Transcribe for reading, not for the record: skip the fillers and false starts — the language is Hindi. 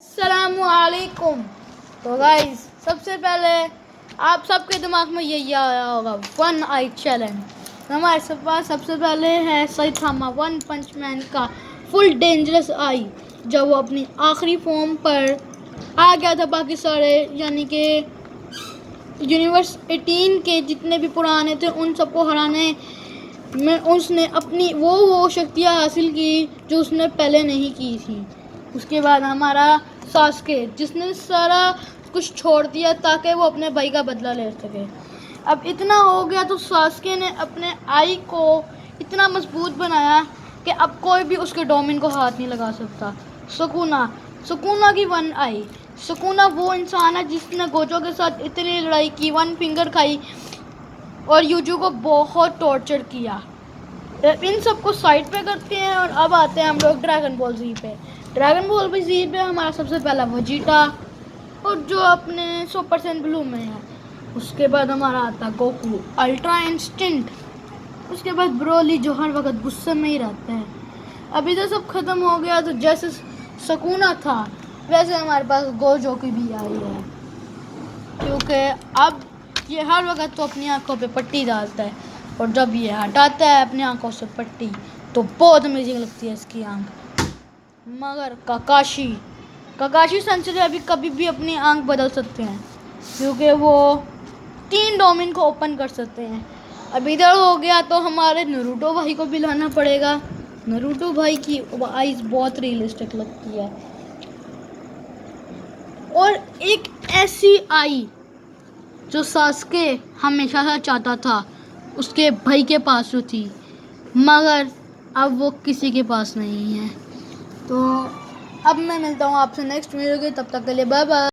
अस्सलामुअलैकुम। तो गाइस, सबसे पहले आप सबके दिमाग में यही आया होगा, वन आई चैलेंज। हमारे पास सबसे पहले है सैथामा वन पंच मैन का फुल डेंजरस आई, जब वो अपनी आखिरी फॉर्म पर आ गया था। बाकी सारे यानी कि यूनिवर्स 18 के जितने भी पुराने थे उन सबको हराने में उसने अपनी वो शक्तियाँ हासिल की जो उसने पहले नहीं की थी। उसके बाद हमारा सास्के, जिसने सारा कुछ छोड़ दिया ताकि वो अपने भाई का बदला ले सके। अब इतना हो गया तो सास्के ने अपने आई को इतना मजबूत बनाया कि अब कोई भी उसके डोमिन को हाथ नहीं लगा सकता। सुकुना की वन आई। सुकुना वो इंसान है जिसने गोजो के साथ इतनी लड़ाई की, वन फिंगर खाई और यूजू को बहुत टॉर्चर किया। इन सबको साइड पे करते हैं और अब आते हैं हम लोग ड्रैगन बॉल जी पे। ड्रैगन बॉल जी पे हमारा सबसे पहला वेजिटा, और जो अपने 100% ब्लू में है। उसके बाद हमारा आता है गोकू अल्ट्रा इंस्टिंक्ट। उसके बाद ब्रोली जो हर वक्त गुस्से में ही रहते हैं। अभी तो सब खत्म हो गया, तो जैसे सुकुना था वैसे हमारे पास गोजो की भी आई है, क्योंकि अब ये हर वक्त तो अपनी आंखों पे पट्टी डालता है और जब ये हटाता है अपनी आंखों से पट्टी तो बहुत अमेजिंग लगती है इसकी आंख। मगर काकाशी सेंचुरी अभी कभी भी अपनी आंख बदल सकते हैं, क्योंकि वो 3 डोमिन को ओपन कर सकते हैं। अब इधर हो गया तो हमारे नरूटो भाई को भी लाना पड़ेगा। नरूटो भाई की आईज बहुत रियलिस्टिक लगती है, और एक ऐसी आई जो सास्के हमेशा से चाहता था उसके भाई के पास जो थी, मगर अब वो किसी के पास नहीं है। तो अब मैं मिलता हूँ आपसे नेक्स्ट वीडियो के, तब तक के लिए बाय बाय।